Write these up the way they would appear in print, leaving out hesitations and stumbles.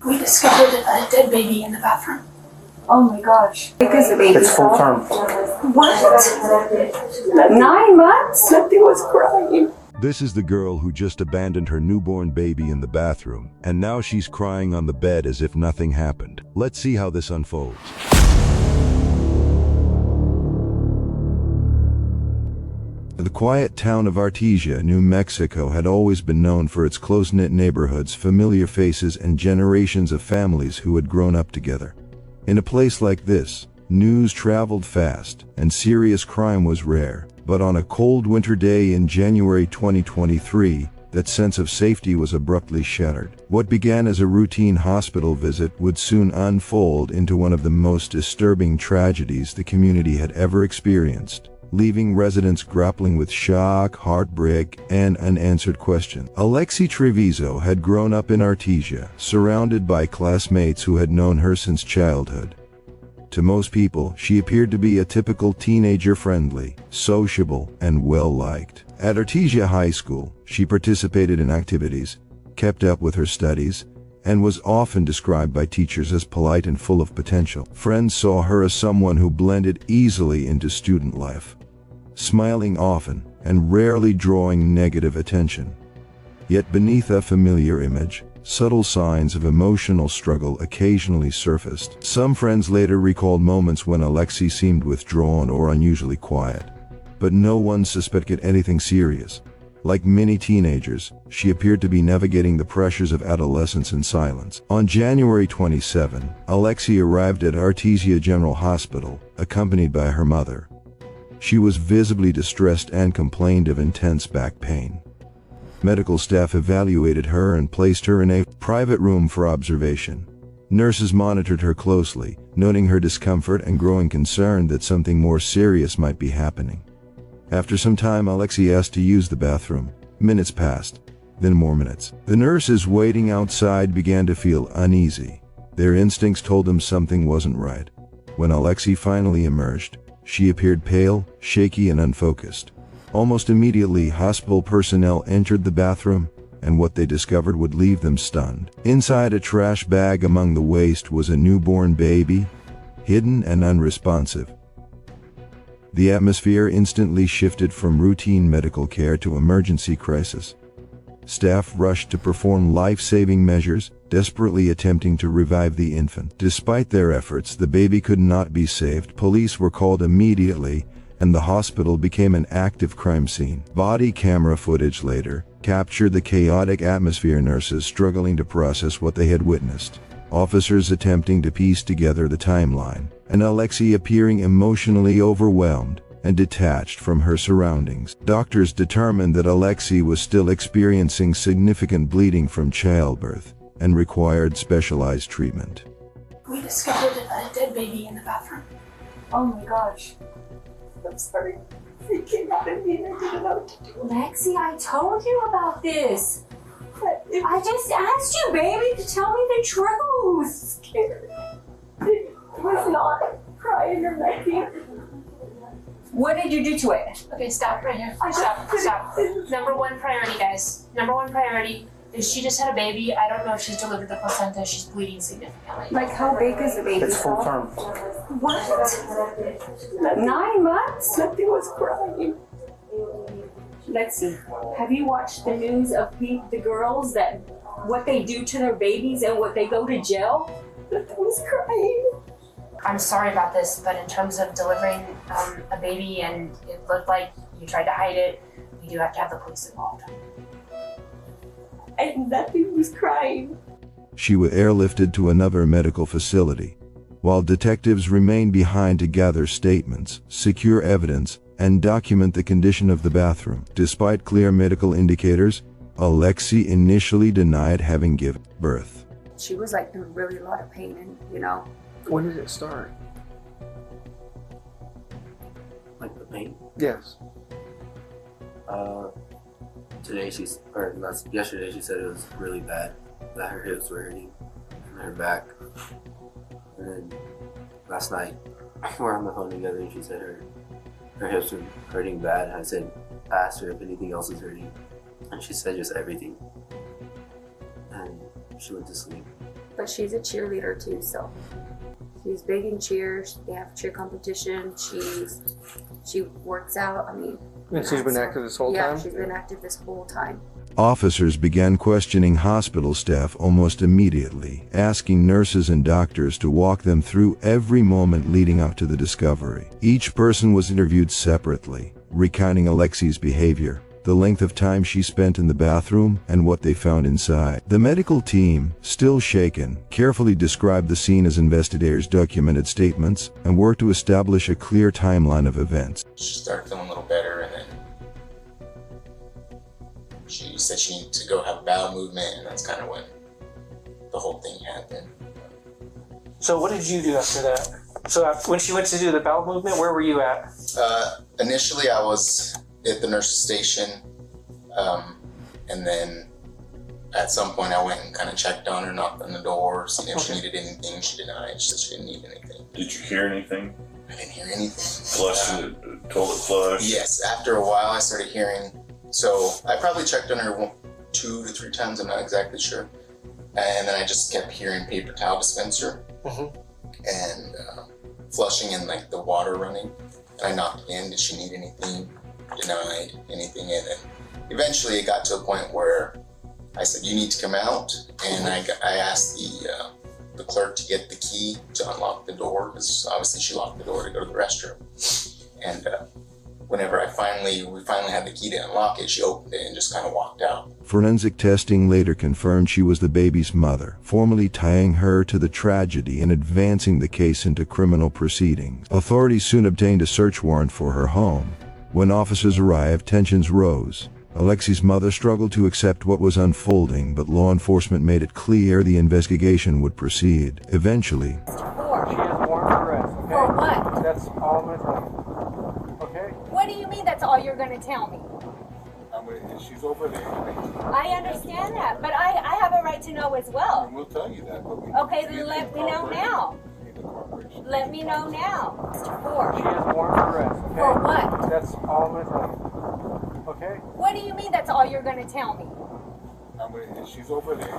We discovered a dead baby in the bathroom. Oh my gosh. Because the baby. It's full term. What? 9 months? Nothing was crying. This is the girl who just abandoned her newborn baby in the bathroom, and now she's crying on the bed as if nothing happened. Let's see how this unfolds. The quiet town of Artesia, New Mexico, had always been known for its close-knit neighborhoods, familiar faces, and generations of families who had grown up together. In a place like this, news traveled fast, and serious crime was rare. But on a cold winter day in January 2023, that sense of safety was abruptly shattered. What began as a routine hospital visit would soon unfold into one of the most disturbing tragedies the community had ever experienced, leaving residents grappling with shock, heartbreak, and unanswered questions. Alexi Treviso had grown up in Artesia, surrounded by classmates who had known her since childhood. To most people, she appeared to be a typical teenager, friendly, sociable, and well-liked. At Artesia High School, she participated in activities, kept up with her studies, and was often described by teachers as polite and full of potential. Friends saw her as someone who blended easily into student life, smiling often and rarely drawing negative attention. Yet beneath a familiar image, subtle signs of emotional struggle occasionally surfaced. Some friends later recalled moments when Alexi seemed withdrawn or unusually quiet, but no one suspected anything serious. Like many teenagers, she appeared to be navigating the pressures of adolescence in silence. On January 27, Alexi arrived at Artesia General Hospital, accompanied by her mother. She was visibly distressed and complained of intense back pain. Medical staff evaluated her and placed her in a private room for observation. Nurses monitored her closely, noting her discomfort and growing concern that something more serious might be happening. After some time, Alexi asked to use the bathroom. Minutes passed, then more minutes. The nurses waiting outside began to feel uneasy. Their instincts told them something wasn't right. When Alexi finally emerged, she appeared pale, shaky, and unfocused. Almost immediately, hospital personnel entered the bathroom, and what they discovered would leave them stunned. Inside a trash bag among the waste was a newborn baby, hidden and unresponsive. The atmosphere instantly shifted from routine medical care to emergency crisis. Staff rushed to perform life-saving measures, desperately attempting to revive the infant. Despite their efforts, the baby could not be saved. Police were called immediately, and the hospital became an active crime scene. Body camera footage later captured the chaotic atmosphere, nurses struggling to process what they had witnessed, officers attempting to piece together the timeline, and Alexi appearing emotionally overwhelmed and detached from her surroundings. Doctors determined that Alexi was still experiencing significant bleeding from childbirth and required specialized treatment. We discovered a dead baby in the bathroom. Oh my gosh. I'm sorry. It came out of me and I didn't know what to do. Lexi, I told you about this. But it I just asked you, baby, to tell me the truth. was scared. It was not crying or nothing. What did you do to it? Okay, stop right here. I Stop. just- Stop. Number one priority, guys. Number one priority is she just had a baby. I don't know if she's delivered the placenta. She's bleeding significantly. Like, how big is the baby? It's full term. What? 9 months? Nothing was crying. Lexi, have you watched the news of the girls that what they do to their babies and what they go to jail? Nothing was crying. I'm sorry about this, but in terms of delivering a baby and it looked like you tried to hide it, we do have to have the police involved. And nothing was crying. She was airlifted to another medical facility, while detectives remained behind to gather statements, secure evidence, and document the condition of the bathroom. Despite clear medical indicators, Alexi initially denied having given birth. She was like in really a lot of pain, and When did it start? Like the pain. Yes. Yesterday she said it was really bad, that her hips were hurting and her back. And then last night we're on the phone together and she said her hips were hurting bad. I asked her if anything else was hurting, and she said just everything. And she went to sleep. but she's a cheerleader too, so she's big in cheers. They have cheer competition. She works out. I mean, And she's been active this whole time? Yeah, she's been active this whole time. Officers began questioning hospital staff almost immediately, asking nurses and doctors to walk them through every moment leading up to the discovery. Each person was interviewed separately, recounting Alexi's behavior, the length of time she spent in the bathroom, and what they found inside. The medical team, still shaken, carefully described the scene as investigators documented statements and worked to establish a clear timeline of events. She started feeling a little better, and then she said she needed to go have a bowel movement, and that's kind of when the whole thing happened. So what did you do after that? So when she went to do the bowel movement, where were you at? Initially, I was at the nurse's station, and then at some point I went and kind of checked on her, knocked on the door, seen if she needed anything. She denied. She said she didn't need anything. Did you hear anything? I didn't hear anything. Flush, toilet flush? Yes, after a while I started hearing. So I probably checked on her 2 to 3 times, I'm not exactly sure. And then I just kept hearing paper towel dispenser and flushing and like the water running. And I knocked in, did she need anything? Denied anything. And then eventually it got to a point where I said, you need to come out. And I asked the clerk to get the key to unlock the door, because obviously she locked the door to go to the restroom. And whenever we finally had the key to unlock it, she opened it and just kind of walked out. Forensic testing later confirmed she was the baby's mother, formally tying her to the tragedy and advancing the case into criminal proceedings. Authorities soon obtained a search warrant for her home. When officers arrived, tensions rose. Alexi's mother struggled to accept what was unfolding, but law enforcement made it clear the investigation would proceed. Eventually, She is warrant for arrest, okay? For what? That's all I'm going to tell you. Okay? What do you mean that's all you're going to tell me? She's over there. I understand that, but I have a right to know as well. We'll tell you that, but we Okay, then let me know now. need the corporation. Let me know now. She For is warrant for arrest, okay? For what? That's all I'm going to tell you. Okay? What do you mean that's all you're going to tell me? She's over there.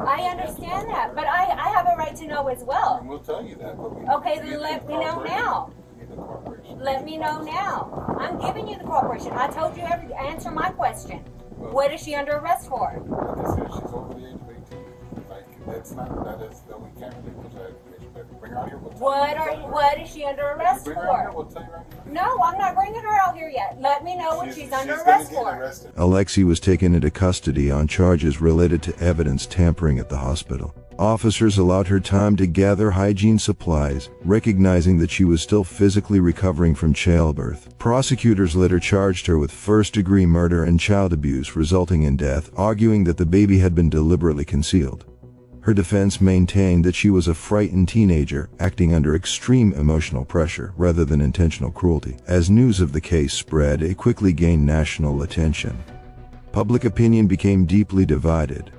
I understand that, but I have a right to know as well. We'll tell you that, but we Okay, then let me know now. need the corporation. Let me know now. I'm giving you the corporation. I told you answer my question. What is she under arrest for? Like I said, she's over the age of 18. Like, we can't really put that information back. Bring her out here, we'll tell you. What is she under arrest Bring her out here, for? we'll tell you right now. No, I'm not bringing her out here yet. Let me know what she's under gonna arrest get for. arrested. Alexi was taken into custody on charges related to evidence tampering at the hospital. Officers allowed her time to gather hygiene supplies, recognizing that she was still physically recovering from childbirth. Prosecutors later charged her with first-degree murder and child abuse resulting in death, arguing that the baby had been deliberately concealed. Her defense maintained that she was a frightened teenager acting under extreme emotional pressure rather than intentional cruelty. As news of the case spread, it quickly gained national attention. Public opinion became deeply divided.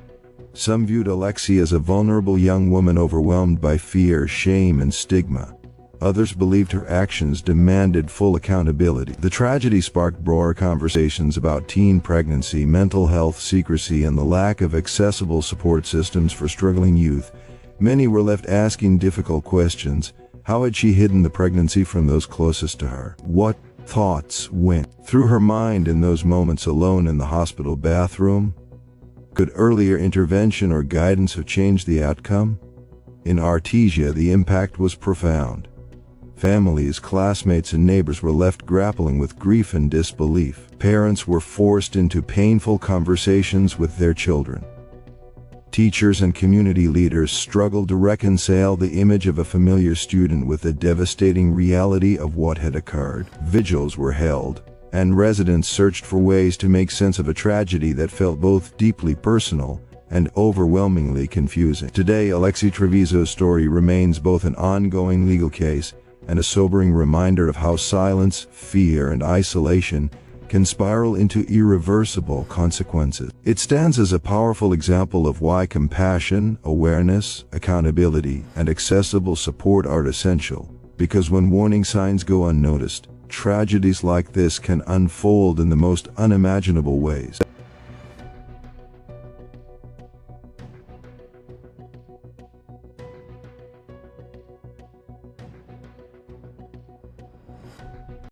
Some viewed Alexi as a vulnerable young woman overwhelmed by fear, shame, and stigma. Others believed her actions demanded full accountability. The tragedy sparked broader conversations about teen pregnancy, mental health, secrecy, and the lack of accessible support systems for struggling youth. Many were left asking difficult questions. How had she hidden the pregnancy from those closest to her? What thoughts went through her mind in those moments alone in the hospital bathroom? Could earlier intervention or guidance have changed the outcome? In Artesia, the impact was profound. Families, classmates, and neighbors were left grappling with grief and disbelief. Parents were forced into painful conversations with their children. Teachers and community leaders struggled to reconcile the image of a familiar student with the devastating reality of what had occurred. Vigils were held, and residents searched for ways to make sense of a tragedy that felt both deeply personal and overwhelmingly confusing. Today, Alexi Treviso's story remains both an ongoing legal case and a sobering reminder of how silence, fear, and isolation can spiral into irreversible consequences. It stands as a powerful example of why compassion, awareness, accountability, and accessible support are essential, because when warning signs go unnoticed, tragedies like this can unfold in the most unimaginable ways.